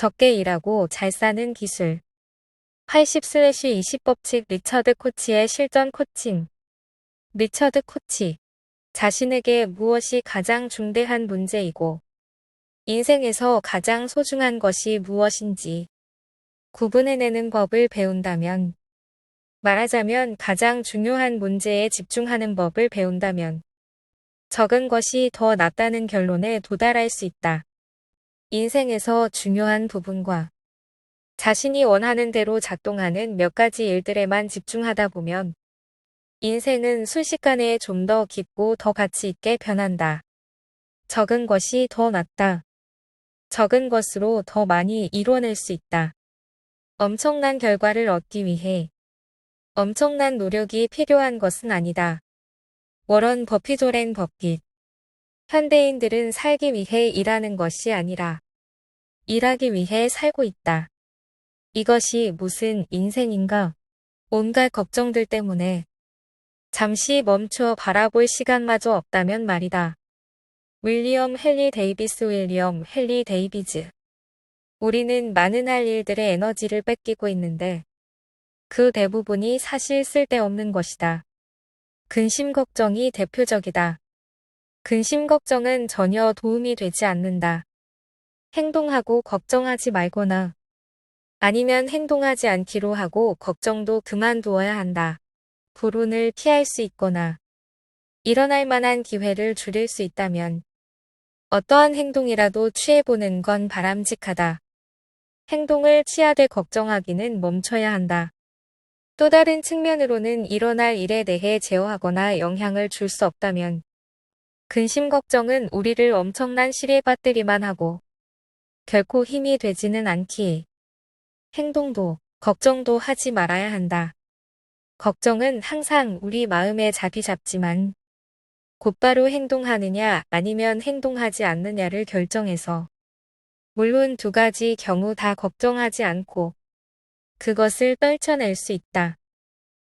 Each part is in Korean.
적게 일하고 잘 사는 기술. 80/20 법칙 리처드 코치의 실전 코칭. 리처드 코치. 자신에게 무엇이 가장 중대한 문제이고 인생에서 가장 소중한 것이 무엇인지 구분해내는 법을 배운다면, 말하자면 가장 중요한 문제에 집중하는 법을 배운다면 적은 것이 더 낫다는 결론에 도달할 수 있다. 인생에서 중요한 부분과 자신이 원하는 대로 작동하는 몇 가지 일들에만 집중하다 보면 인생은 순식간에 좀 더 깊고 더 가치 있게 변한다. 적은 것이 더 낫다. 적은 것으로 더 많이 이뤄낼 수 있다. 엄청난 결과를 얻기 위해 엄청난 노력이 필요한 것은 아니다. 워런 버핏 버핏. 현대인들은 살기 위해 일하는 것이 아니라 일하기 위해 살고 있다. 이것이 무슨 인생인가? 온갖 걱정들 때문에 잠시 멈춰 바라볼 시간마저 없다면 말이다. 윌리엄 헨리 데이비즈. 우리는 많은 할 일들의 에너지를 뺏기고 있는데 그 대부분이 사실 쓸데없는 것이다. 근심 걱정이 대표적이다. 근심 걱정은 전혀 도움이 되지 않는다. 행동하고 걱정하지 말거나 아니면 행동하지 않기로 하고 걱정도 그만두어야 한다. 불운을 피할 수 있거나 일어날 만한 기회를 줄일 수 있다면 어떠한 행동이라도 취해보는 건 바람직하다. 행동을 취하되 걱정하기는 멈춰야 한다. 또 다른 측면으로는 일어날 일에 대해 제어하거나 영향을 줄 수 없다면 근심 걱정은 우리를 엄청난 시리에 빠뜨리만 하고 결코 힘이 되지는 않기에 행동도 걱정도 하지 말아야 한다. 걱정은 항상 우리 마음에 자리 잡지만 곧바로 행동하느냐 아니면 행동하지 않느냐를 결정해서, 물론 두 가지 경우 다 걱정하지 않고 그것을 떨쳐낼 수 있다.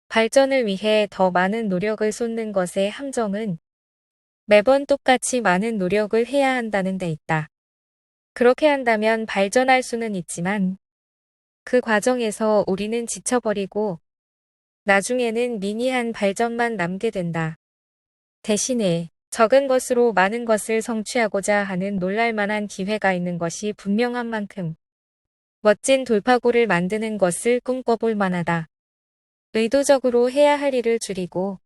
발전을 위해 더 많은 노력을 쏟는 것의 함정은 매번 똑같이 많은 노력을 해야 한다는 데 있다. 그렇게 한다면 발전할 수는 있지만 그 과정에서 우리는 지쳐버리고 나중에는 미미한 발전만 남게 된다. 대신에 적은 것으로 많은 것을 성취하고자 하는 놀랄만한 기회가 있는 것이 분명한 만큼 멋진 돌파구를 만드는 것을 꿈꿔볼 만하다. 의도적으로 해야 할 일을 줄이고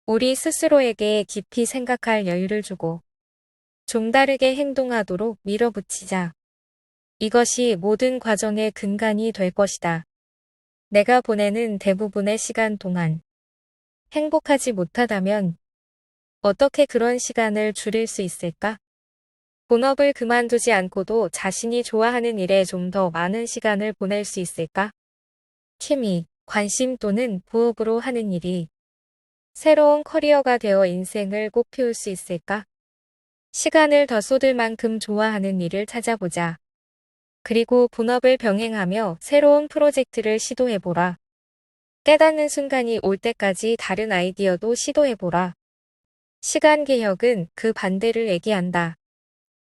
우리 스스로에게 깊이 생각할 여유를 주고 좀 다르게 행동하도록 밀어붙이자. 이것이 모든 과정의 근간이 될 것이다. 내가 보내는 대부분의 시간 동안 행복하지 못하다면 어떻게 그런 시간을 줄일 수 있을까? 본업을 그만두지 않고도 자신이 좋아하는 일에 좀 더 많은 시간을 보낼 수 있을까? 취미, 관심 또는 부업으로 하는 일이 새로운 커리어가 되어 인생을 꽃피울 수 있을까? 시간을 더 쏟을 만큼 좋아하는 일을 찾아보자. 그리고 본업을 병행하며 새로운 프로젝트를 시도해보라. 깨닫는 순간이 올 때까지 다른 아이디어도 시도해보라. 시간 개혁은 그 반대를 얘기한다.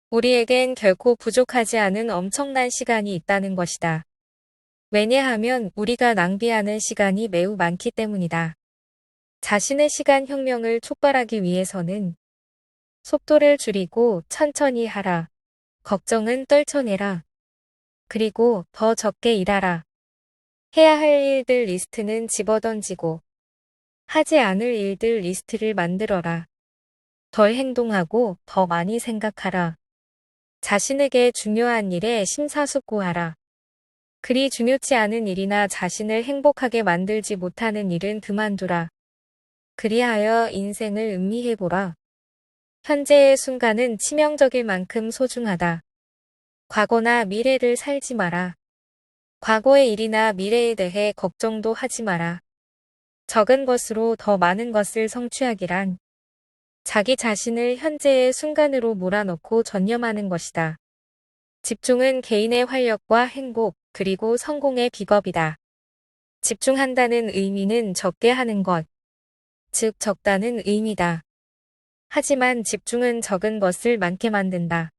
우리에겐 결코 부족하지 않은 엄청난 시간이 있다는 것이다. 왜냐하면 우리가 낭비하는 시간이 매우 많기 때문이다. 자신의 시간 혁명을 촉발하기 위해서는 속도를 줄이고 천천히 하라. 걱정은 떨쳐내라. 그리고 더 적게 일하라. 해야 할 일들 리스트는 집어던지고 하지 않을 일들 리스트를 만들어라. 덜 행동하고 더 많이 생각하라. 자신에게 중요한 일에 심사숙고하라. 그리 중요치 않은 일이나 자신을 행복하게 만들지 못하는 일은 그만두라. 그리하여 인생을 음미해보라. 현재의 순간은 치명적일 만큼 소중하다. 과거나 미래를 살지 마라. 과거의 일이나 미래에 대해 걱정도 하지 마라. 적은 것으로 더 많은 것을 성취하기란 자기 자신을 현재의 순간으로 몰아넣고 전념하는 것이다. 집중은 개인의 활력과 행복, 그리고 성공의 비법이다. 집중한다는 의미는 적게 하는 것, 즉 적다는 의미다. 하지만 집중은 적은 것을 많게 만든다.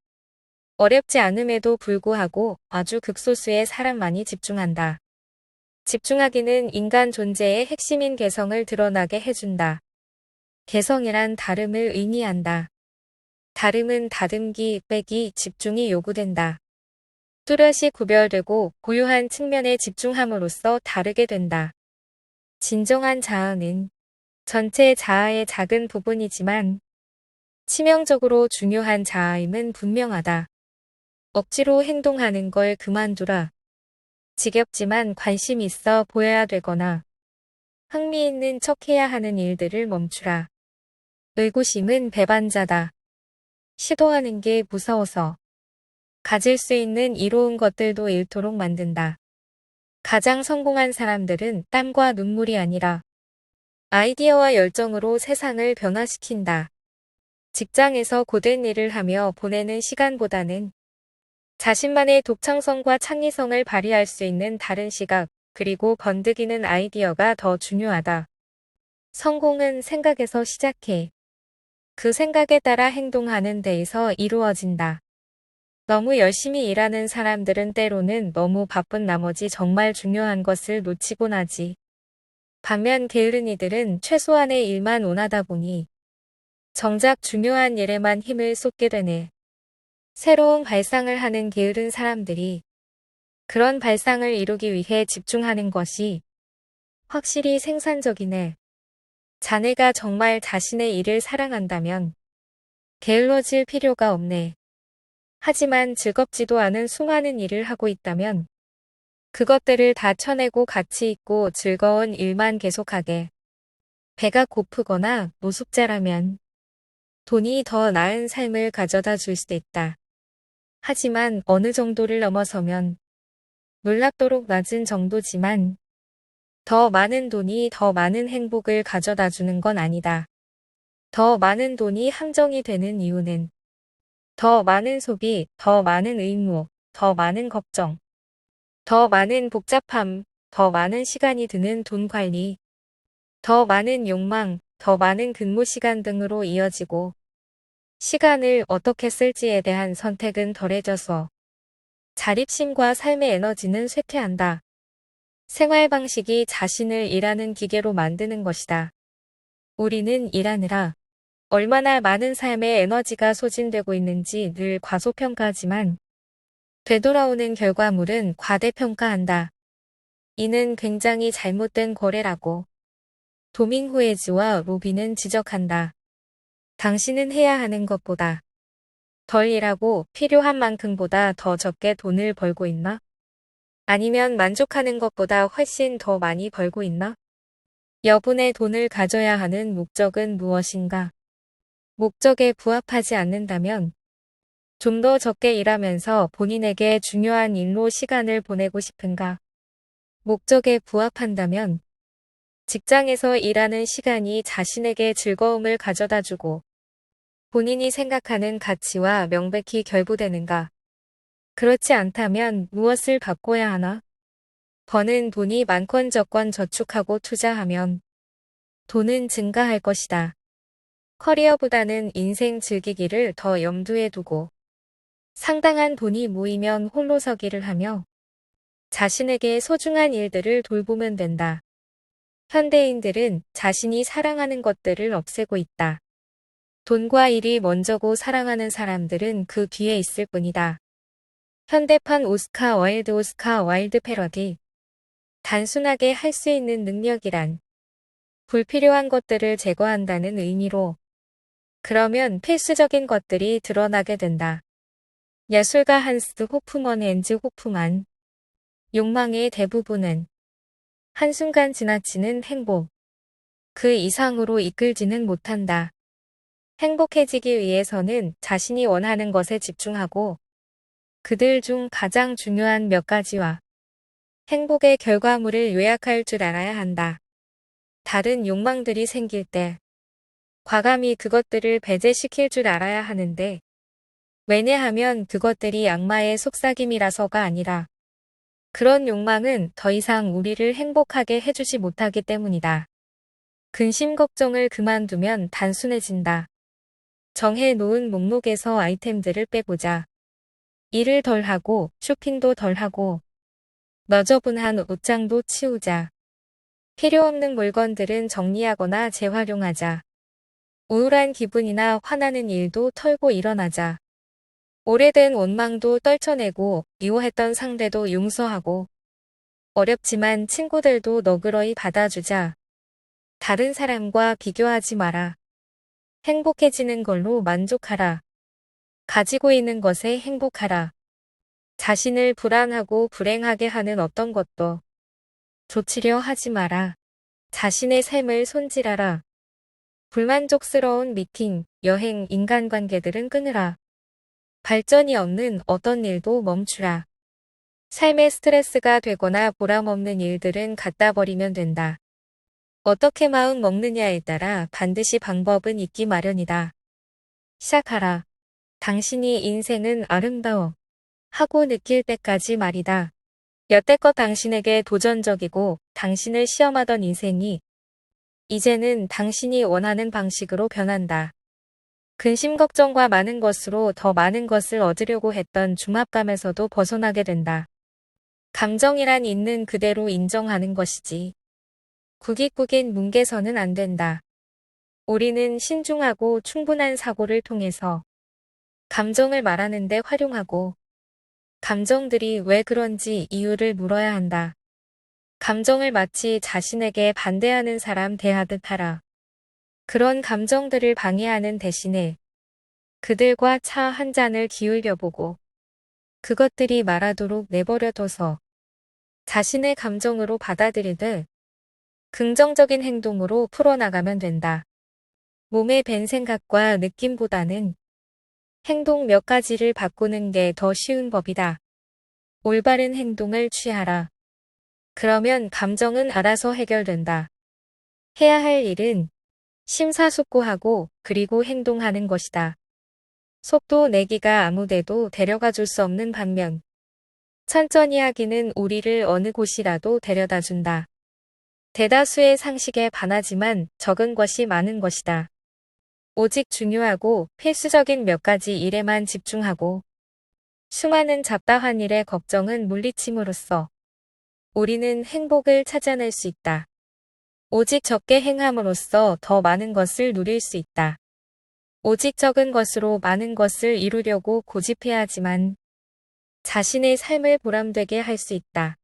어렵지 않음에도 불구하고 아주 극소수의 사람만이 집중한다. 집중하기는 인간 존재의 핵심인 개성을 드러나게 해준다. 개성이란 다름을 의미한다. 다름은 다듬기, 빼기, 집중이 요구된다. 뚜렷이 구별되고 고유한 측면에 집중함으로써 다르게 된다. 진정한 자아는 전체 자아의 작은 부분이지만 치명적으로 중요한 자아임은 분명하다. 억지로 행동하는 걸 그만두라. 지겹지만 관심 있어 보여야 되거나 흥미있는 척해야 하는 일들을 멈추라. 의구심은 배반자다. 시도하는 게 무서워서 가질 수 있는 이로운 것들도 잃도록 만든다. 가장 성공한 사람들은 땀과 눈물이 아니라 아이디어와 열정으로 세상을 변화시킨다. 직장에서 고된 일을 하며 보내는 시간보다는 자신만의 독창성과 창의성을 발휘할 수 있는 다른 시각, 그리고 번득이는 아이디어가 더 중요하다. 성공은 생각에서 시작해. 그 생각에 따라 행동하는 데에서 이루어진다. 너무 열심히 일하는 사람들은 때로는 너무 바쁜 나머지 정말 중요한 것을 놓치곤 하지. 반면 게으른 이들은 최소한의 일만 원하다 보니 정작 중요한 일에만 힘을 쏟게 되네. 새로운 발상을 하는 게으른 사람들이 그런 발상을 이루기 위해 집중하는 것이 확실히 생산적이네. 자네가 정말 자신의 일을 사랑한다면 게을러질 필요가 없네. 하지만 즐겁지도 않은 수많은 일을 하고 있다면 그것들을 다 쳐내고 가치 있고 즐거운 일만 계속하게. 배가 고프거나 노숙자라면 돈이 더 나은 삶을 가져다 줄 수도 있다. 하지만 어느 정도를 넘어서면 놀랍도록 낮은 정도지만 더 많은 돈이 더 많은 행복을 가져다 주는 건 아니다. 더 많은 돈이 함정이 되는 이유는 더 많은 소비, 더 많은 의무, 더 많은 걱정, 더 많은 복잡함, 더 많은 시간이 드는 돈 관리, 더 많은 욕망, 더 많은 근무 시간 등으로 이어지고 시간을 어떻게 쓸지에 대한 선택은 덜해져서 자립심과 삶의 에너지는 쇠퇴한다. 생활 방식이 자신을 일하는 기계로 만드는 것이다. 우리는 일하느라 얼마나 많은 삶의 에너지가 소진되고 있는지 늘 과소평가하지만 되돌아오는 결과물은 과대평가한다. 이는 굉장히 잘못된 거래라고 도밍후에즈와 로비는 지적한다. 당신은 해야 하는 것보다 덜 일하고 필요한 만큼보다 더 적게 돈을 벌고 있나? 아니면 만족하는 것보다 훨씬 더 많이 벌고 있나? 여분의 돈을 가져야 하는 목적은 무엇인가? 목적에 부합하지 않는다면 좀 더 적게 일하면서 본인에게 중요한 일로 시간을 보내고 싶은가? 목적에 부합한다면 직장에서 일하는 시간이 자신에게 즐거움을 가져다 주고 본인이 생각하는 가치와 명백히 결부되는가? 그렇지 않다면 무엇을 바꿔야 하나? 버는 돈이 많건적건 저축하고 투자하면 돈은 증가할 것이다. 커리어보다는 인생 즐기기를 더 염두에 두고 상당한 돈이 모이면 홀로 서기를 하며 자신에게 소중한 일들을 돌보면 된다. 현대인들은 자신이 사랑하는 것들을 없애고 있다. 돈과 일이 먼저고 사랑하는 사람들은 그 뒤에 있을 뿐이다. 현대판 오스카 와일드 패러디. 단순하게 할 수 있는 능력이란 불필요한 것들을 제거한다는 의미로 그러면 필수적인 것들이 드러나게 된다. 예술가 한스 호프먼 앤즈 호프만. 욕망의 대부분은 한순간 지나치는 행복. 그 이상으로 이끌지는 못한다. 행복해지기 위해서는 자신이 원하는 것에 집중하고 그들 중 가장 중요한 몇 가지와 행복의 결과물을 요약할 줄 알아야 한다. 다른 욕망들이 생길 때 과감히 그것들을 배제시킬 줄 알아야 하는데 왜냐하면 그것들이 악마의 속삭임이라서가 아니라 그런 욕망은 더 이상 우리를 행복하게 해주지 못하기 때문이다. 근심 걱정을 그만두면 단순해진다. 정해 놓은 목록에서 아이템들을 빼보자. 일을 덜 하고 쇼핑도 덜 하고 너저분한 옷장도 치우자. 필요 없는 물건들은 정리하거나 재활용하자. 우울한 기분이나 화나는 일도 털고 일어나자. 오래된 원망도 떨쳐내고 미워했던 상대도 용서하고 어렵지만 친구들도 너그러이 받아주자. 다른 사람과 비교하지 마라. 행복해지는 걸로 만족하라. 가지고 있는 것에 행복하라. 자신을 불안하고 불행하게 하는 어떤 것도 조치려 하지 마라. 자신의 삶을 손질하라. 불만족스러운 미팅, 여행, 인간관계들은 끊으라. 발전이 없는 어떤 일도 멈추라. 삶의 스트레스가 되거나 보람없는 일들은 갖다 버리면 된다. 어떻게 마음 먹느냐에 따라 반드시 방법은 있기 마련이다. 시작하라. 당신이 인생은 아름다워 하고 느낄 때까지 말이다. 여태껏 당신에게 도전적이고 당신을 시험하던 인생이 이제는 당신이 원하는 방식으로 변한다. 근심 걱정과 많은 것으로 더 많은 것을 얻으려고 했던 중압감에서도 벗어나게 된다. 감정이란 있는 그대로 인정하는 것이지. 구깃구깃 뭉개서는 안 된다. 우리는 신중하고 충분한 사고를 통해서 감정을 말하는데 활용하고 감정들이 왜 그런지 이유를 물어야 한다. 감정을 마치 자신에게 반대하는 사람 대하듯 하라. 그런 감정들을 방해하는 대신에 그들과 차 한 잔을 기울여 보고 그것들이 말하도록 내버려둬서 자신의 감정으로 받아들이듯 긍정적인 행동으로 풀어나가면 된다. 몸에 밴 생각과 느낌보다는 행동 몇 가지를 바꾸는 게 더 쉬운 법이다. 올바른 행동을 취하라. 그러면 감정은 알아서 해결된다. 해야 할 일은 심사숙고하고 그리고 행동하는 것이다. 속도 내기가 아무데도 데려가 줄 수 없는 반면 천천히 하기는 우리를 어느 곳이라도 데려다 준다. 대다수의 상식에 반하지만 적은 것이 많은 것이다. 오직 중요하고 필수적인 몇 가지 일에만 집중하고 수많은 잡다한 일의 걱정은 물리침으로써 우리는 행복을 찾아낼 수 있다. 오직 적게 행함으로써 더 많은 것을 누릴 수 있다. 오직 적은 것으로 많은 것을 이루려고 고집해야 하지만 자신의 삶을 보람되게 할 수 있다.